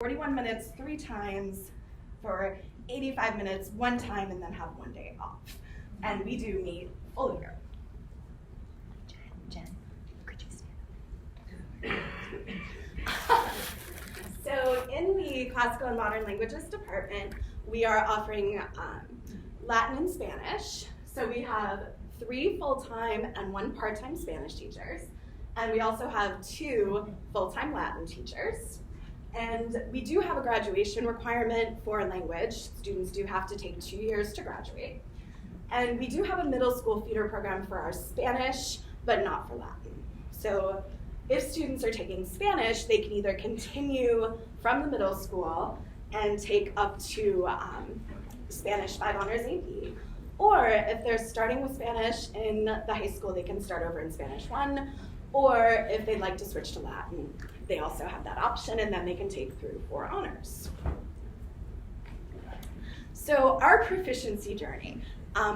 41 minutes 3 times for 85 minutes 1 time, and then have 1 day off. And we do meet full year. Jen, could you stand? So in the Classical and Modern Languages department, we are offering Latin and Spanish. So we have 3 full-time and 1 part-time Spanish teachers. And we also have 2 full-time Latin teachers. And we do have a graduation requirement for language. Students do have to take 2 years to graduate. And we do have a middle school feeder program for our Spanish, but not for Latin. So if students are taking Spanish, they can either continue from the middle school and take up to Spanish 5 Honors AP, or if they're starting with Spanish in the high school, they can start over in Spanish 1, or if they'd like to switch to Latin, they also have that option, and then they can take through 4 honors. So our proficiency journey.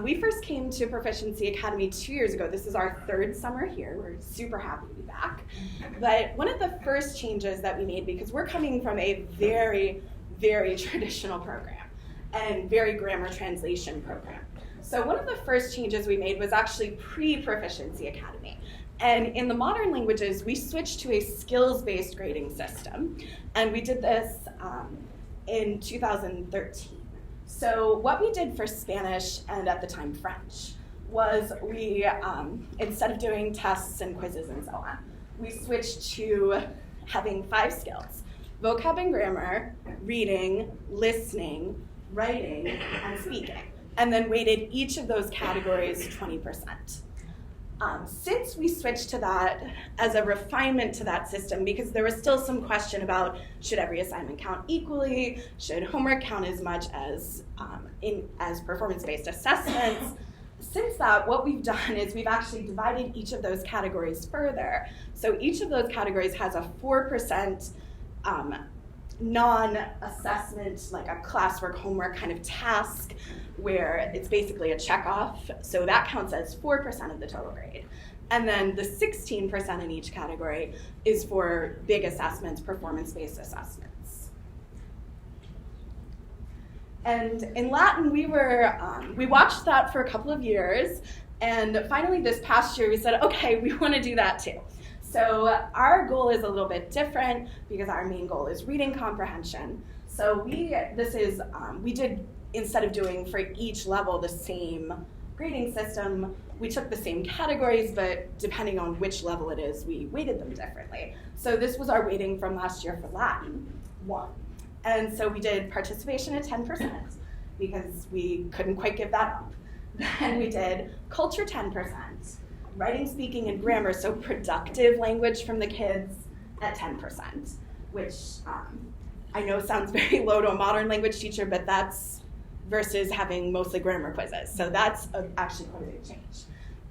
We first came to Proficiency Academy 2 years ago. This is our 3rd summer here. We're super happy to be back. But one of the first changes that we made, because we're coming from a very, very traditional program and very grammar translation program. So one of the first changes we made was actually pre-Proficiency Academy. And in the modern languages, we switched to a skills-based grading system. And we did this in 2013. So what we did for Spanish, and at the time French, was we, instead of doing tests and quizzes and so on, we switched to having 5 skills: vocab and grammar, reading, listening, writing, and speaking, and then weighted each of those categories 20%. Since we switched to that as a refinement to that system, because there was still some question about should every assignment count equally, should homework count as much as as performance-based assessments, since that, what we've done is we've actually divided each of those categories further. So each of those categories has a 4% non-assessment, like a classwork homework kind of task, where it's basically a check-off. So that counts as 4% of the total grade. And then the 16% in each category is for big assessments, performance-based assessments. And in Latin, we watched that for a couple of years, and finally this past year we said, okay, we want to do that too. So our goal is a little bit different because our main goal is reading comprehension. So we did, instead of doing for each level the same grading system, we took the same categories, but depending on which level it is, we weighted them differently. So this was our weighting from last year for Latin 1. And so we did participation at 10% because we couldn't quite give that up. Then we did culture 10%, writing, speaking, and grammar, so productive language from the kids at 10%, which I know sounds very low to a modern language teacher, but that's versus having mostly grammar quizzes. So that's actually quite a big change.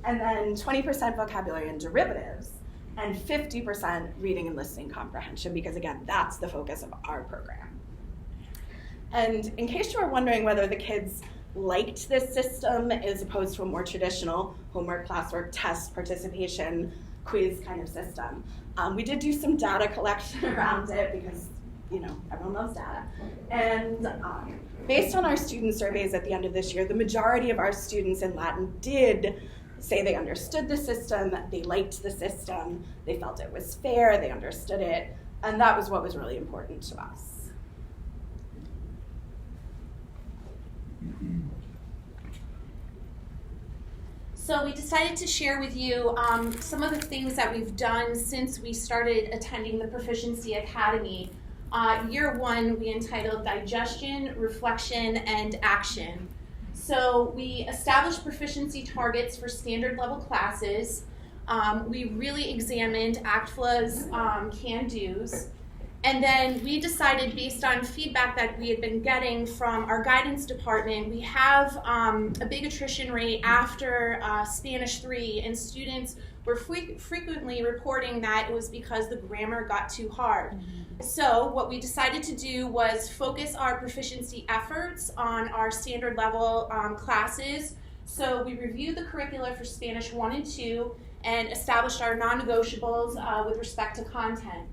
And then 20% vocabulary and derivatives, and 50% reading and listening comprehension, because again, that's the focus of our program. And in case you were wondering whether the kids liked this system as opposed to a more traditional homework, classwork, test, participation, quiz kind of system, we did do some data collection around it because, you know, everyone loves data. And based on our student surveys at the end of this year, the majority of our students in Latin did say they understood the system, they liked the system, they felt it was fair, they understood it, and that was what was really important to us. So we decided to share with you some of the things that we've done since we started attending the Proficiency Academy. Year 1, we entitled Digestion, Reflection, and Action. So we established proficiency targets for standard level classes. We really examined ACTFLA's can-dos. And then we decided, based on feedback that we had been getting from our guidance department, we have a big attrition rate after Spanish 3, and students were frequently reporting that it was because the grammar got too hard. Mm-hmm. So what we decided to do was focus our proficiency efforts on our standard level classes. So we reviewed the curricula for Spanish 1 and 2 and established our non-negotiables with respect to content.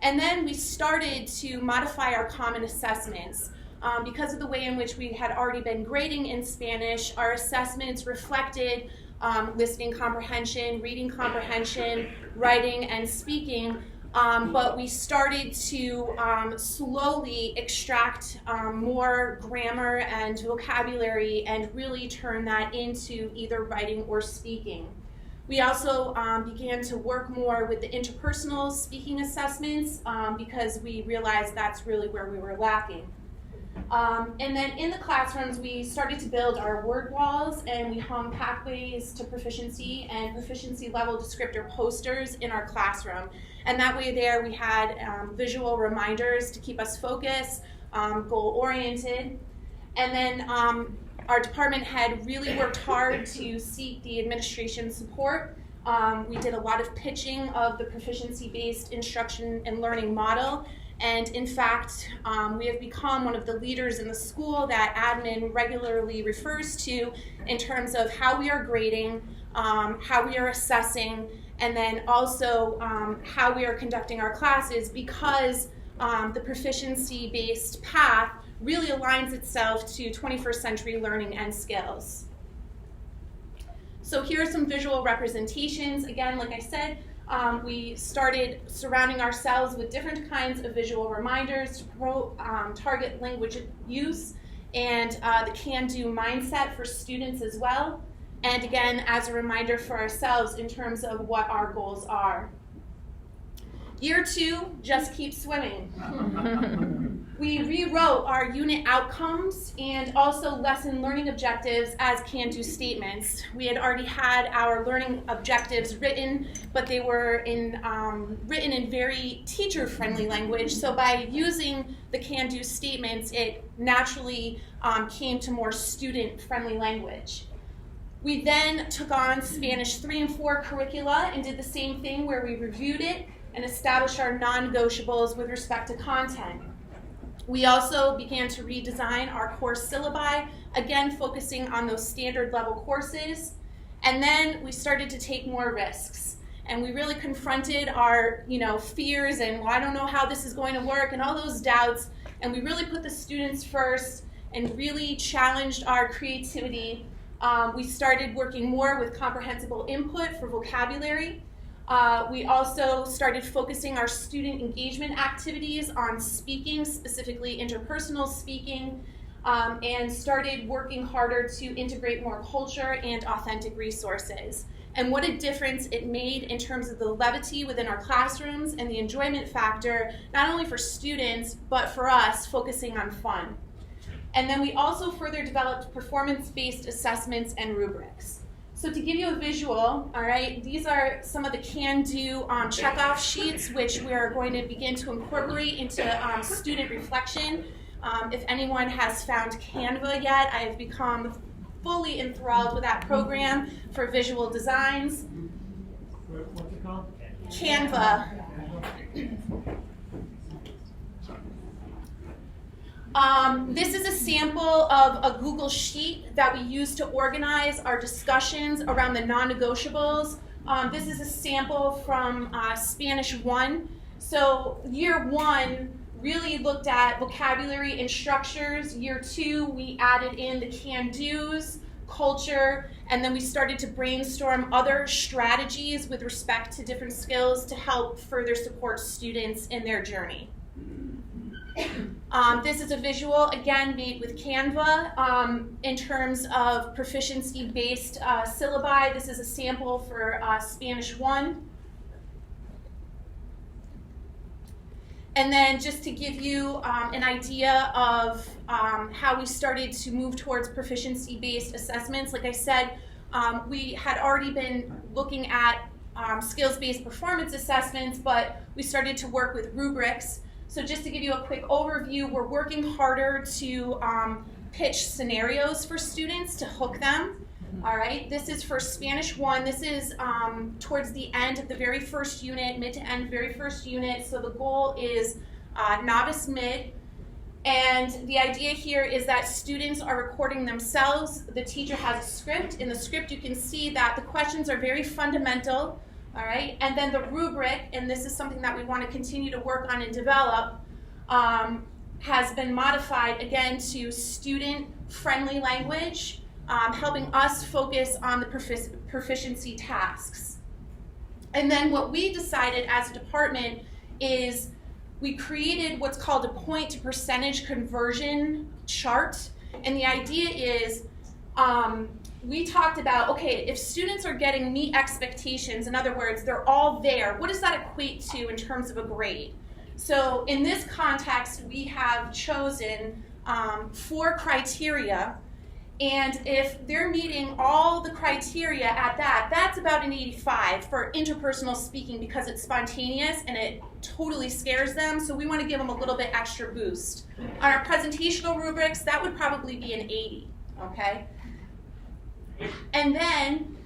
And then we started to modify our common assessments. Because of the way in which we had already been grading in Spanish, our assessments reflected listening comprehension, reading comprehension, writing, and speaking. But we started to slowly extract more grammar and vocabulary and really turn that into either writing or speaking. We also began to work more with the interpersonal speaking assessments because we realized that's really where we were lacking. And then in the classrooms, we started to build our word walls, and we hung pathways to proficiency and proficiency level descriptor posters in our classroom. And that way there we had visual reminders to keep us focused, goal-oriented. And then our department head really worked hard to seek the administration support. We did a lot of pitching of the proficiency-based instruction and learning model. And in fact, we have become one of the leaders in the school that admin regularly refers to in terms of how we are grading, how we are assessing, and then also how we are conducting our classes, because the proficiency-based path really aligns itself to 21st century learning and skills. So here are some visual representations. Again, like I said, we started surrounding ourselves with different kinds of visual reminders to target language use and the can-do mindset for students as well. And again, as a reminder for ourselves in terms of what our goals are. Year 2, just keep swimming. We rewrote our unit outcomes and also lesson learning objectives as can-do statements. We had already had our learning objectives written, but they were written in very teacher-friendly language. So by using the can-do statements, it naturally came to more student-friendly language. We then took on Spanish 3 and 4 curricula and did the same thing where we reviewed it and established our non-negotiables with respect to content. We also began to redesign our course syllabi, again focusing on those standard level courses. And then we started to take more risks. And we really confronted our fears and, well, I don't know how this is going to work and all those doubts. And we really put the students first and really challenged our creativity. We started working more with comprehensible input for vocabulary. We also started focusing our student engagement activities on speaking, specifically interpersonal speaking, and started working harder to integrate more culture and authentic resources. And what a difference it made in terms of the levity within our classrooms and the enjoyment factor, not only for students, but for us, focusing on fun. And then we also further developed performance-based assessments and rubrics. So to give you a visual, all right, these are some of the can-do checkoff sheets, which we are going to begin to incorporate into student reflection. If anyone has found Canva yet, I have become fully enthralled with that program for visual designs. What's it called? Canva. This is a sample of a Google Sheet that we use to organize our discussions around the non-negotiables. This is a sample from Spanish 1. So year 1 really looked at vocabulary and structures. Year 2, we added in the can-dos, culture, and then we started to brainstorm other strategies with respect to different skills to help further support students in their journey. This is a visual, again, made with Canva in terms of proficiency-based syllabi. This is a sample for Spanish 1. And then just to give you an idea of how we started to move towards proficiency-based assessments, like I said, we had already been looking at skills-based performance assessments, but we started to work with rubrics. So just to give you a quick overview, we're working harder to pitch scenarios for students to hook them. All right, this is for Spanish 1. This is towards the end of the very first unit, mid to end very first unit. So the goal is novice mid. And the idea here is that students are recording themselves. The teacher has a script. In the script, you can see that the questions are very fundamental. All right, and then the rubric, and this is something that we want to continue to work on and develop, has been modified again to student-friendly language, helping us focus on the proficiency tasks. And then what we decided as a department is we created what's called a point to percentage conversion chart. And the idea is we talked about, okay, if students are getting meet expectations, in other words, they're all there, what does that equate to in terms of a grade? So in this context, we have chosen 4 criteria, and if they're meeting all the criteria at that, that's about an 85 for interpersonal speaking because it's spontaneous and it totally scares them, so we want to give them a little bit extra boost. On our presentational rubrics, that would probably be an 80, okay? And then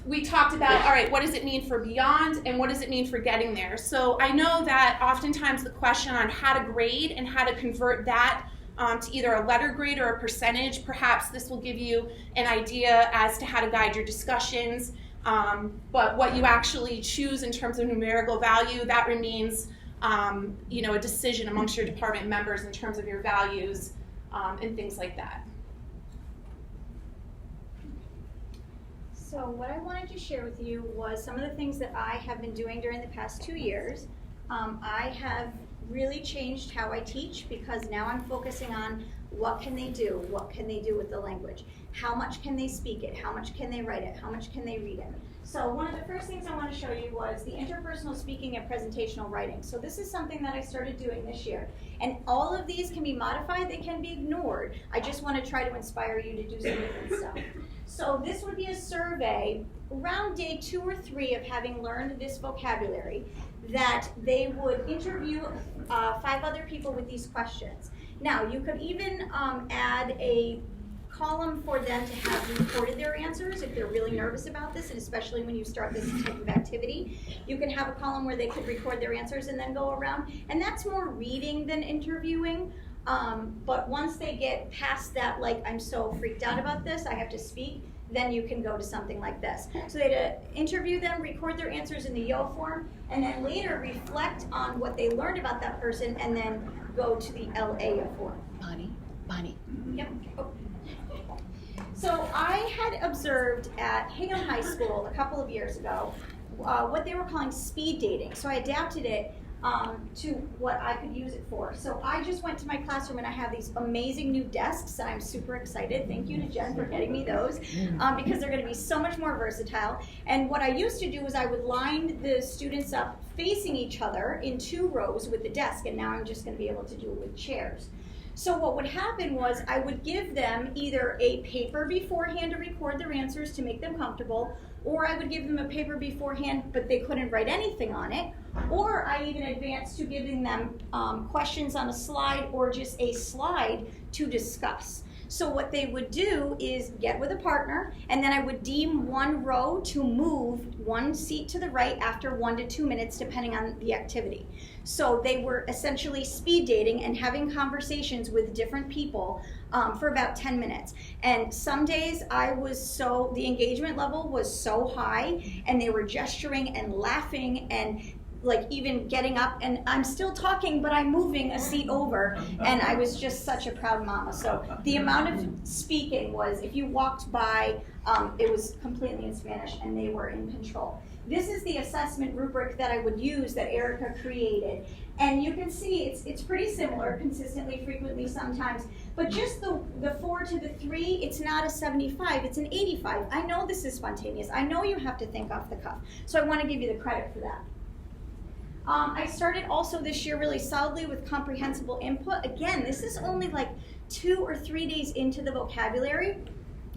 we talked about, all right, what does it mean for beyond and what does it mean for getting there? So I know that oftentimes the question on how to grade and how to convert that to either a letter grade or a percentage, perhaps this will give you an idea as to how to guide your discussions. But what you actually choose in terms of numerical value, that remains a decision amongst your department members in terms of your values and things like that. So what I wanted to share with you was some of the things that I have been doing during the past 2 years. I have really changed how I teach because now I'm focusing on what can they do, what can they do with the language, how much can they speak it, how much can they write it, how much can they read it. So one of the first things I want to show you was the interpersonal speaking and presentational writing. So this is something that I started doing this year. And all of these can be modified, they can be ignored. I just want to try to inspire you to do some different stuff. So this would be a survey around day 2 or 3 of having learned this vocabulary that they would interview 5 other people with these questions. Now you could even add a column for them to have recorded their answers if they're really nervous about this, and especially when you start this type of activity. You can have a column where they could record their answers and then go around, and that's more reading than interviewing. But once they get past that, like, I'm so freaked out about this, I have to speak, then you can go to something like this. So they'd interview them, record their answers in the yo form, and then later reflect on what they learned about that person, and then go to the LA form. Bonnie. Yep. Oh. So I had observed at Hingham High School a couple of years ago what they were calling speed dating. So I adapted it to what I could use it for. So I just went to my classroom and I have these amazing new desks. I'm super excited. Thank you to Jen for getting me those because they're going to be so much more versatile. And what I used to do was I would line the students up facing each other in 2 rows with the desk, and now I'm just going to be able to do it with chairs. So what would happen was I would give them either a paper beforehand to record their answers to make them comfortable, or I would give them a paper beforehand but they couldn't write anything on it, or I even advanced to giving them questions on a slide or just a slide to discuss. So what they would do is get with a partner, and then I would deem 1 row to move 1 seat to the right after 1 to 2 minutes, depending on the activity. So they were essentially speed dating and having conversations with different people for about 10 minutes. And some days the engagement level was so high, and they were gesturing and laughing and like even getting up, and I'm still talking but I'm moving a seat over, and I was just such a proud mama. So the amount of speaking was, if you walked by, it was completely in Spanish and they were in control. This is the assessment rubric that I would use that Erica created, and you can see it's pretty similar: consistently, frequently, sometimes. But just the 4 to the 3, it's not a 75, it's an 85. I know this is spontaneous. I know you have to think off the cuff, so I want to give you the credit for that. I started also this year really solidly with comprehensible input. Again, this is only like 2 or 3 days into the vocabulary.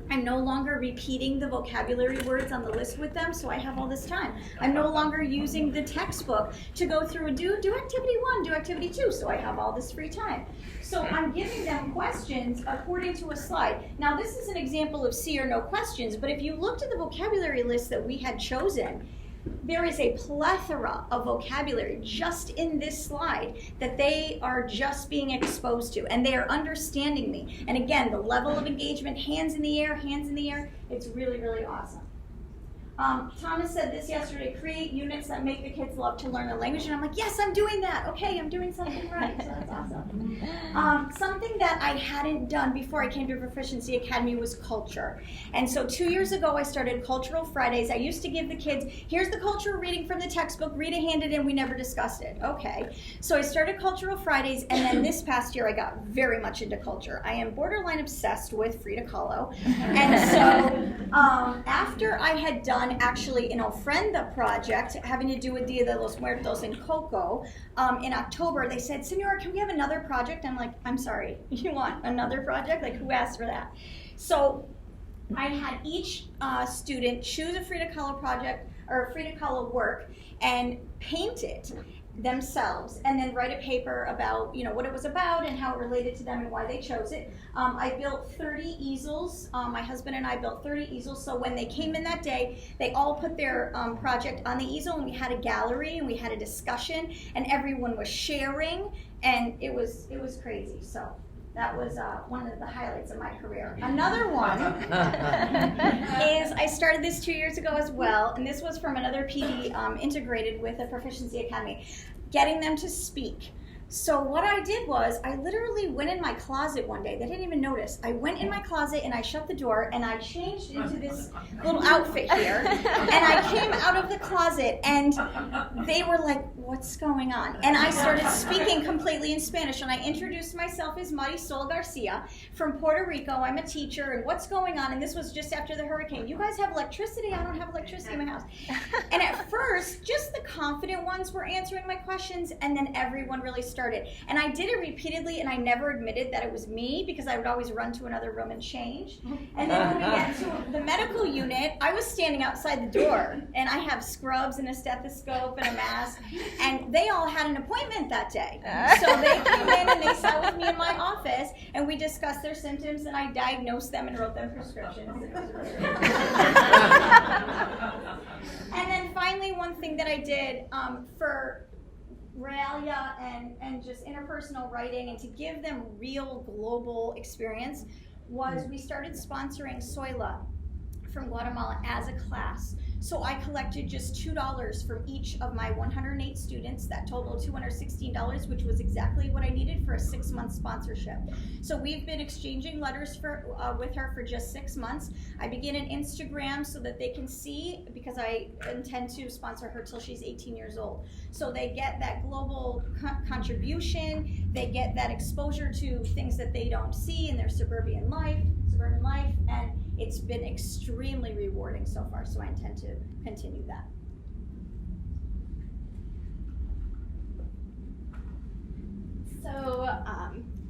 I'm no longer repeating the vocabulary words on the list with them, so I have all this time. I'm no longer using the textbook to go through and do activity 1, do activity 2, so I have all this free time. So I'm giving them questions according to a slide. Now this is an example of C or no questions, but if you looked at the vocabulary list that we had chosen, there is a plethora of vocabulary just in this slide that they are just being exposed to, and they are understanding me. And again, the level of engagement, hands in the air, it's really, really awesome. Thomas said this yesterday, create units that make the kids love to learn the language. And I'm like, yes, I'm doing that. Okay, I'm doing something right. So that's awesome. Something that I hadn't done before I came to Proficiency Academy was culture. And so 2 years ago, I started Cultural Fridays. I used to give the kids, here's the cultural reading from the textbook, read it, hand it in, we never discussed it. Okay. So I started Cultural Fridays, and then this past year, I got very much into culture. I am borderline obsessed with Frida Kahlo. And so after I had done actually an Ofrenda project having to do with Dia de los Muertos in Coco, in October, they said, Senora, can we have another project? I'm like, I'm sorry, you want another project? Like, who asked for that? So I had each student choose a Frida Kahlo project or a Frida Kahlo work and paint it themselves, and then write a paper about, you know, what it was about and how it related to them and why they chose it. I built 30 easels. My husband and I built 30 easels, so when they came in that day, they all put their project on the easel, and we had a gallery and we had a discussion, and everyone was sharing, and it was crazy. So that was one of the highlights of my career. Another one is I started this 2 years ago as well, and this was from another PD integrated with a Proficiency Academy, getting them to speak. So what I did was I literally went in my closet one day. They didn't even notice. I went in my closet and I shut the door and I changed into this little outfit here. And I came out of the closet and they were like, what's going on? And I started speaking completely in Spanish, and I introduced myself as Marisol Garcia from Puerto Rico. I'm a teacher, and what's going on? And this was just after the hurricane. You guys have electricity? I don't have electricity in my house. And at first, just the confident ones were answering my questions, and then everyone really started. And I did it repeatedly, and I never admitted that it was me because I would always run to another room and change. And then when we get to the medical unit, I was standing outside the door, and I have scrubs and a stethoscope and a mask, and they all had an appointment that day. So they came in and they sat with me in my office, and we discussed their symptoms, and I diagnosed them and wrote them prescriptions. And then finally, one thing that I did for realia and just interpersonal writing and to give them real global experience was we started sponsoring Soyla from Guatemala as a class. So I collected just $2 from each of my 108 students. That totaled $216, which was exactly what I needed for a 6-month sponsorship. So we've been exchanging letters with her for just 6 months. I begin an Instagram so that they can see, because I intend to sponsor her till she's 18 years old. So they get that global contribution, they get that exposure to things that they don't see in their suburban life, and it's been extremely rewarding so far, so I intend to continue that. So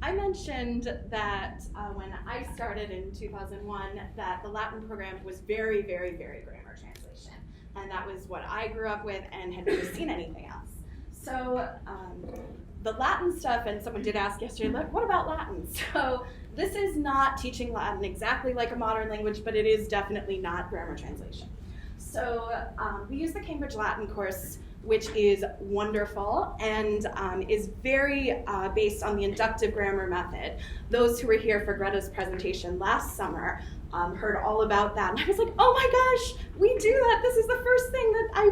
I mentioned that when I started in 2001 that the Latin program was very, very, very grammar translation. And that was what I grew up with and had never seen anything else. So the Latin stuff, and someone did ask yesterday, what about Latin? So this is not teaching Latin exactly like a modern language, but it is definitely not grammar translation. So we use the Cambridge Latin course, which is wonderful and is very based on the inductive grammar method. Those who were here for Greta's presentation last summer heard all about that. And I was like, oh my gosh, we do that. This is the first thing that I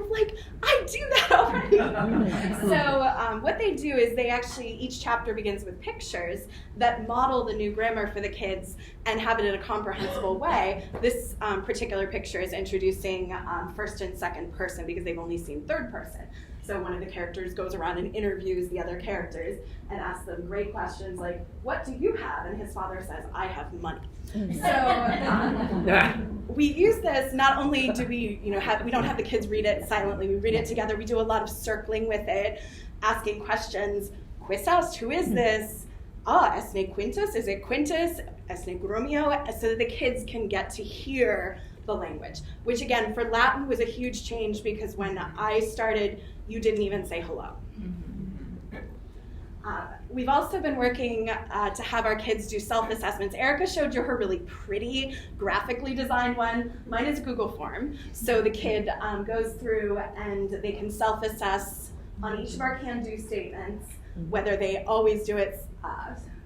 do that already. So what they do is they actually, each chapter begins with pictures that model the new grammar for the kids and have it in a comprehensible way. This particular picture is introducing first and second person because they've only seen third person. So one of the characters goes around and interviews the other characters and asks them great questions like, what do you have? And his father says, I have money. So we use this, not only do we, we don't have the kids read it silently, we read it together. We do a lot of circling with it, asking questions. Quizás, who is this? Esne Quintus, is it Quintus? Esne Grumio, so that the kids can get to hear the language, which again, for Latin was a huge change because when I started, you didn't even say hello. We've also been working to have our kids do self-assessments. Erica showed you her really pretty, graphically designed one. Mine is a Google form. So the kid goes through and they can self-assess on each of our can-do statements, whether they always do it,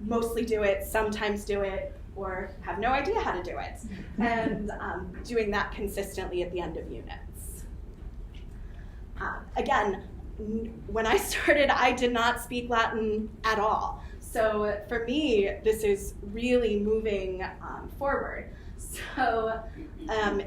mostly do it, sometimes do it, or have no idea how to do it, and doing that consistently at the end of units. Again, when I started, I did not speak Latin at all. So for me, this is really moving forward. So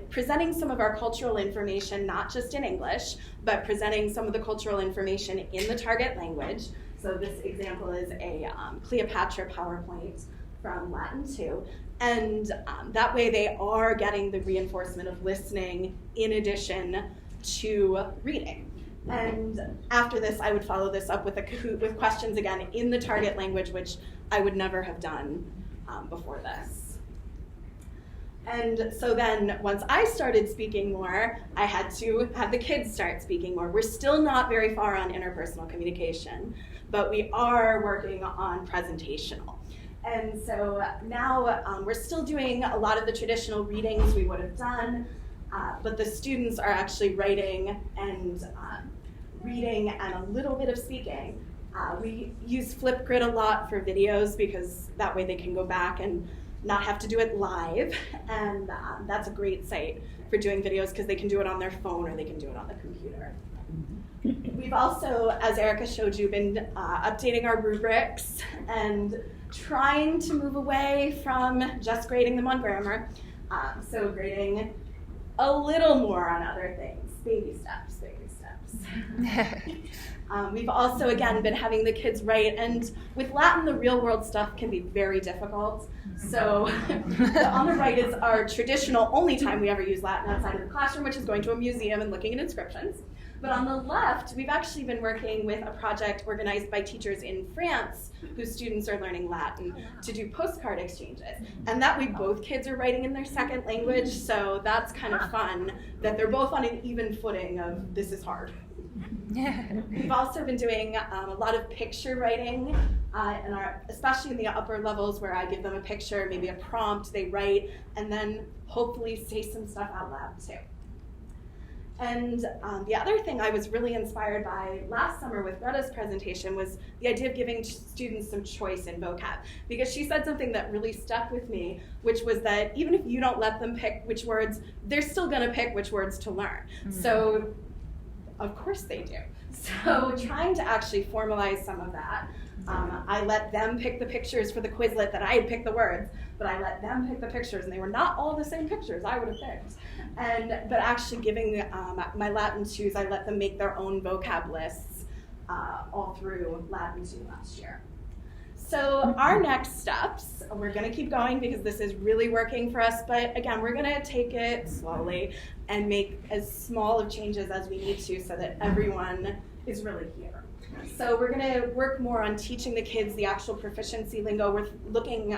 presenting some of our cultural information, not just in English, but presenting some of the cultural information in the target language. So this example is a Cleopatra PowerPoint from Latin 2. And that way they are getting the reinforcement of listening in addition to reading. And after this, I would follow this up with with questions again in the target language, which I would never have done before this. And so then once I started speaking more, I had to have the kids start speaking more. We're still not very far on interpersonal communication, but we are working on presentational. And so now we're still doing a lot of the traditional readings we would have done, but the students are actually writing and reading and a little bit of speaking. We use Flipgrid a lot for videos because that way they can go back and not have to do it live, and that's a great site for doing videos because they can do it on their phone or they can do it on the computer. We've also, as Erica showed you, been updating our rubrics and trying to move away from just grading them on grammar, so grading a little more on other things, baby steps, baby steps. We've also, again, been having the kids write, and with Latin, the real world stuff can be very difficult. So on the right is our traditional only time we ever use Latin outside of the classroom, which is going to a museum and looking at inscriptions. But on the left, we've actually been working with a project organized by teachers in France whose students are learning Latin to do postcard exchanges. And that way both kids are writing in their second language, so that's kind of fun that they're both on an even footing of this is hard. We've also been doing a lot of picture writing, especially in the upper levels where I give them a picture, maybe a prompt, they write, and then hopefully say some stuff out loud too. And the other thing I was really inspired by last summer with Greta's presentation was the idea of giving students some choice in vocab. Because she said something that really stuck with me, which was that even if you don't let them pick which words, they're still going to pick which words to learn. Mm-hmm. So, of course they do. So trying to actually formalize some of that. I let them pick the pictures for the Quizlet that I had picked the words, but I let them pick the pictures, and they were not all the same pictures I would have picked. But actually giving my Latin 2s, I let them make their own vocab lists all through Latin 2 last year. So our next steps, we're going to keep going because this is really working for us, but again, we're going to take it slowly and make as small of changes as we need to so that everyone is really here. So we're going to work more on teaching the kids the actual proficiency lingo. We're looking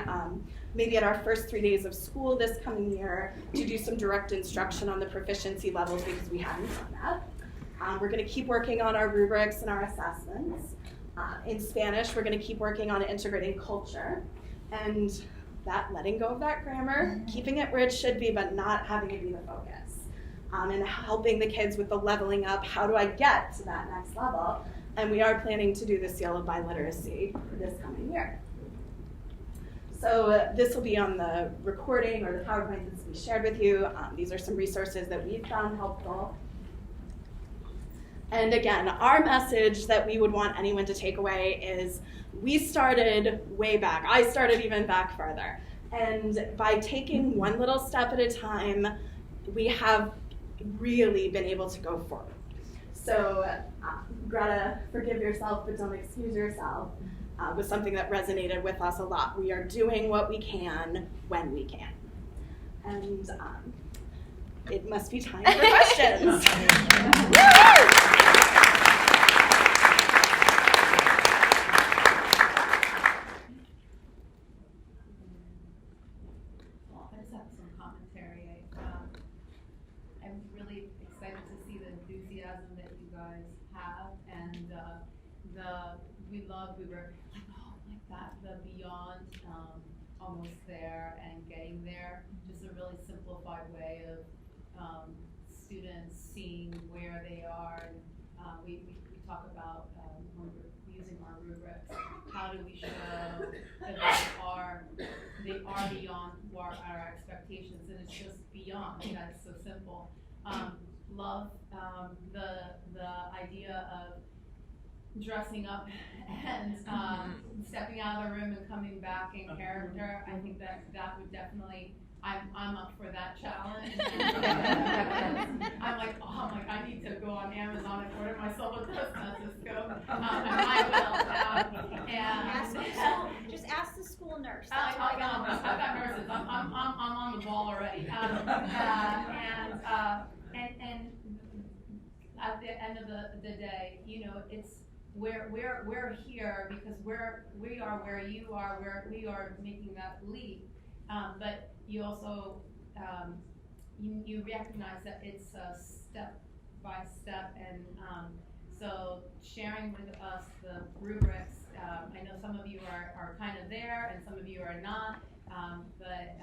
maybe at our first 3 days of school this coming year to do some direct instruction on the proficiency levels because we haven't done that. We're going to keep working on our rubrics and our assessments. In Spanish, we're going to keep working on integrating culture and that letting go of that grammar, keeping it where it should be, but not having it be the focus. And helping the kids with the leveling up, how do I get to that next level? And we are planning to do the Seal of Biliteracy this coming year. So this will be on the recording or the PowerPoint that's we shared with you. These are some resources that we've found helpful. And again, our message that we would want anyone to take away is we started way back. I started even back further. And by taking one little step at a time, we have really been able to go forward. So Greta, forgive yourself, but don't excuse yourself, was something that resonated with us a lot. We are doing what we can when we can. And it must be time for questions. Well, I just have some commentary. I'm really excited to see the enthusiasm that you guys have, and we love rubric like that, the beyond, almost there and getting there. Just a really simplified way of students seeing where they are. And we talk about when we're using our rubrics, how do we show that they are beyond something that's so simple. Love the idea of dressing up and stepping out of the room and coming back in character. I think that would definitely, I'm up for that challenge. I'm like, oh my, I need to go on Amazon and order myself a stethoscope, and I will. Just ask the school nurse. I've got nurses. I'm on the ball already. And at the end of the day, you know, it's we're here because we are where you are, where we are making that leap. But you also you recognize that it's a step by step, and so sharing with us the rubrics. I know some of you are kind of there, and some of you are not. But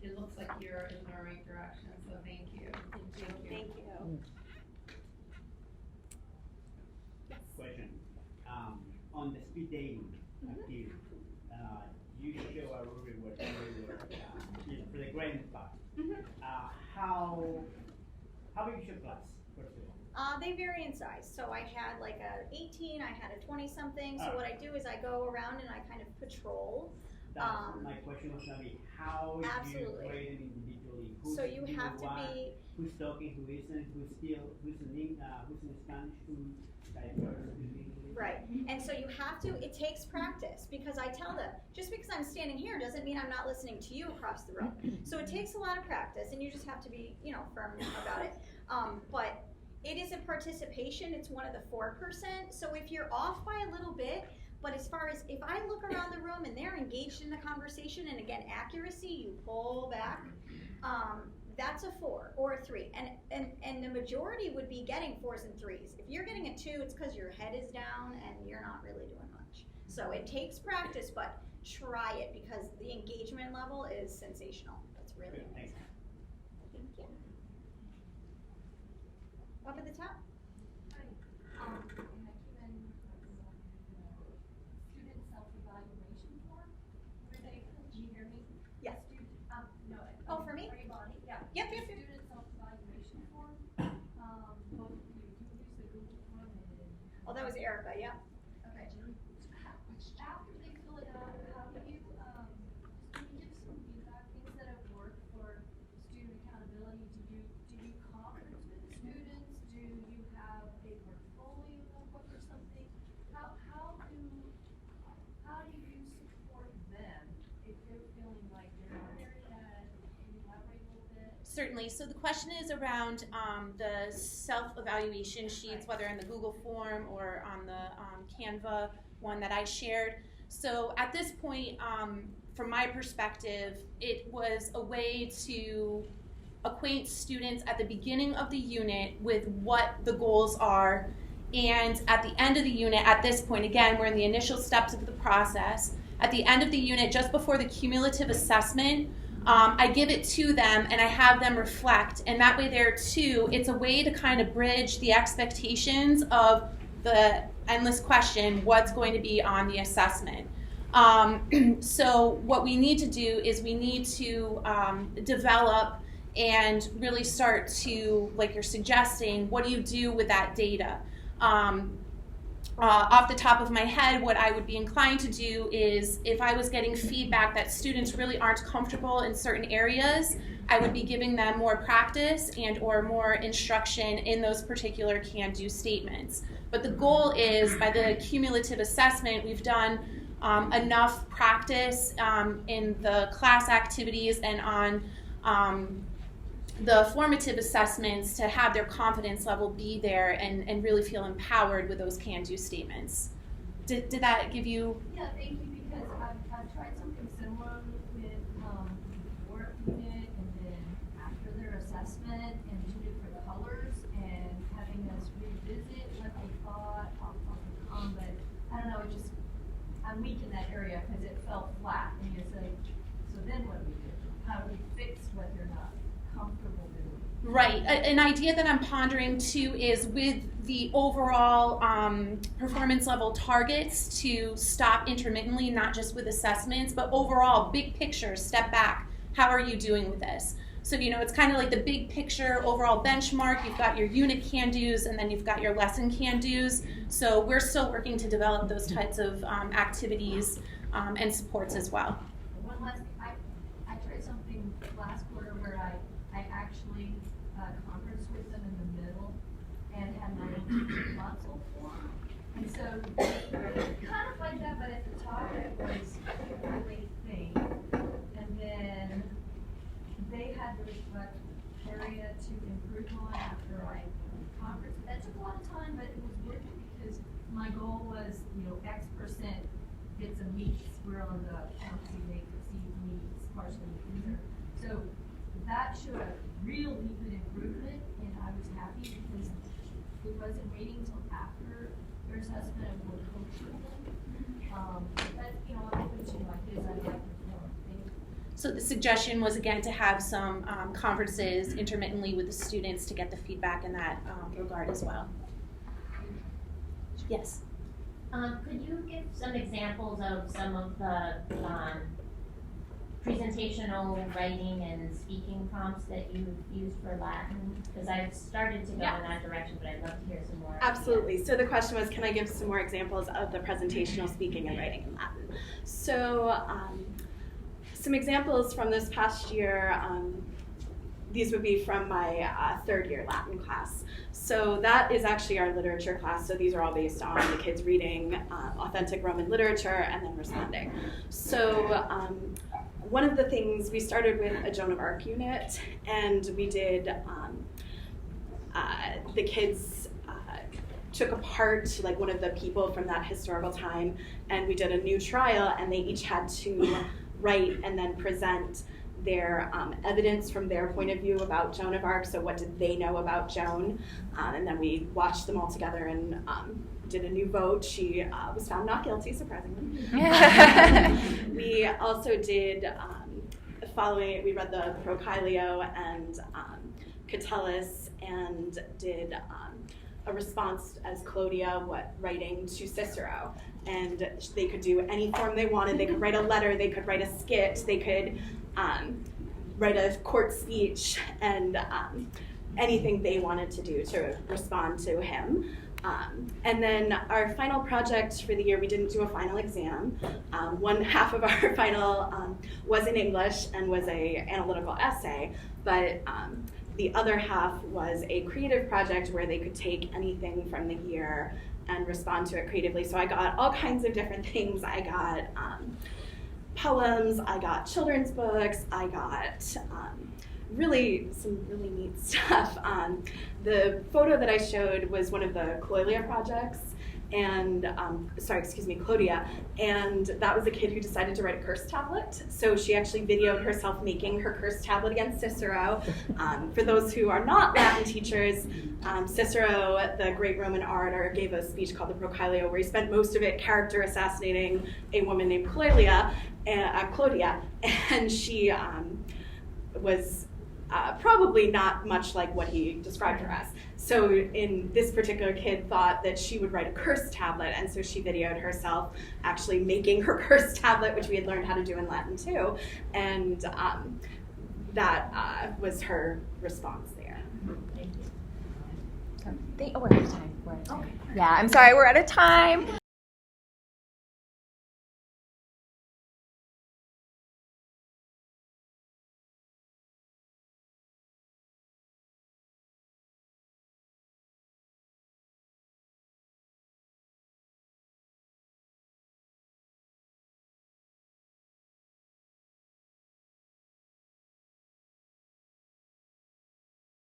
it looks like you're in the right direction. So thank you. Thank you. Question. On the speed dating activity, you show a rubric where you were, for the grading part. How big is your class, first of all? They vary in size. So I had like a 18, I had a 20 something. So what I do is I go around and I kind of patrol. My question was going to be, how do you grade them individually? So you have to be. Who's talking, who isn't, who's in Spanish, who's diverse, who's English? Right, and so you have to, it takes practice, because I tell them, just because I'm standing here doesn't mean I'm not listening to you across the room. So it takes a lot of practice, and you just have to be, firm about it. But it is a participation, it's one of the 4%, so if you're off by a little bit, but as far as, if I look around the room and they're engaged in the conversation, and again, accuracy, you pull back, that's a 4 or a 3, and the majority would be getting 4s and 3s. If you're getting a 2, it's because your head is down and you're not really doing much. So it takes practice, but try it, because the engagement level is sensational. It's really amazing. Thank you. Up at the top. Student self-evaluation form. Can you hear me? Yes. No. Oh, for me? Everybody, yeah. Yep. Student self-evaluation form. Both of you use the Google form and. Oh, that was Erica. Yeah. Okay. After they fill it out, how do you can you give some feedback, things that have worked for student accountability? Do you conference with the students? Do you have a portfolio notebook or something? How do you support them if they're feeling like they're not there yet? Can you elaborate a little bit? Certainly. So the question is around the self-evaluation sheets, whether in the Google form or on the Canva one that I shared. So at this point, from my perspective, it was a way to acquaint students at the beginning of the unit with what the goals are, and at the end of the unit, at this point, again, we're in the initial steps of the process. At the end of the unit, just before the cumulative assessment, I give it to them and I have them reflect, and that way there too, it's a way to kind of bridge the expectations of the endless question, what's going to be on the assessment. So what we need to do is we need to develop and really start to, like you're suggesting, what do you do with that data? Off the top of my head, what I would be inclined to do is, if I was getting feedback that students really aren't comfortable in certain areas, I would be giving them more practice and or more instruction in those particular can-do statements. But the goal is, by the cumulative assessment, we've done enough practice in the class activities and on the formative assessments to have their confidence level be there and really feel empowered with those can-do statements. Did that give you? Yeah, thank you, because I've tried something similar with work unit, and then after their assessment in 2 different colors, and having us revisit what they thought off the com, but I don't know, I'm weak in that area because it fell flat, and you say, so then what do we do? How do we fix what they're not comfortable doing? Right. An idea that I'm pondering too is, with the overall performance level targets, to stop intermittently, not just with assessments, but overall big picture, step back. How are you doing with this? So, it's kind of like the big picture overall benchmark. You've got your unit can-dos, and then you've got your lesson can-dos. So we're still working to develop those types of activities and supports as well. One last, I tried something last quarter where I actually conferenced with them in the middle and had my own teaching console form. And so, kind of like that, but at the top it was a really thing. And then they had the area to improve on after I conference. That took a lot of time, but it was worth it because my goal was, X% gets a meets. We're on the county they receive meets, partially either. So that showed a really good improvement, and I was happy because it wasn't waiting until after their assessment and we're coaching them. But I'm open to ideas. I'd like to know. Thank you. So the suggestion was, again, to have some conferences intermittently with the students to get the feedback in that regard as well. Yes? Could you give some examples of some of the presentational writing and speaking prompts that you've used for Latin? Because I've started to go in that direction, but I'd love to hear some more. Absolutely. So the question was, can I give some more examples of the presentational speaking and writing in Latin? So some examples from this past year, these would be from my third year Latin class. So that is actually our literature class. So these are all based on the kids reading authentic Roman literature and then responding. So one of the things, we started with a Joan of Arc unit, and we did, the kids took apart like one of the people from that historical time, and we did a new trial, and they each had to write and then present their evidence from their point of view about Joan of Arc. So what did they know about Joan? And then we watched them all together and did a new vote. She was found not guilty, surprisingly. We also did, we read the Procilio and Catullus, and did a response as Clodia, writing to Cicero. And they could do any form they wanted. They could write a letter, they could write a skit, they could write a court speech, and anything they wanted to do to respond to him. And then our final project for the year, we didn't do a final exam. One half of our final was in English and was an analytical essay, but the other half was a creative project where they could take anything from the year and respond to it creatively. So I got all kinds of different things. I got poems, I got children's books, I got some really neat stuff. The photo that I showed was one of the Clodia projects, and Clodia, and that was a kid who decided to write a curse tablet. So she actually videoed herself making her curse tablet against Cicero. For those who are not Latin teachers, Cicero, the great Roman orator, gave a speech called the Procilio, where he spent most of it character assassinating a woman named Clodia, and she was probably not much like what he described her as. So this particular kid thought that she would write a curse tablet, and so she videoed herself actually making her curse tablet, which we had learned how to do in Latin too, and that was her response there. We're out of time. Yeah, I'm sorry, we're out of time.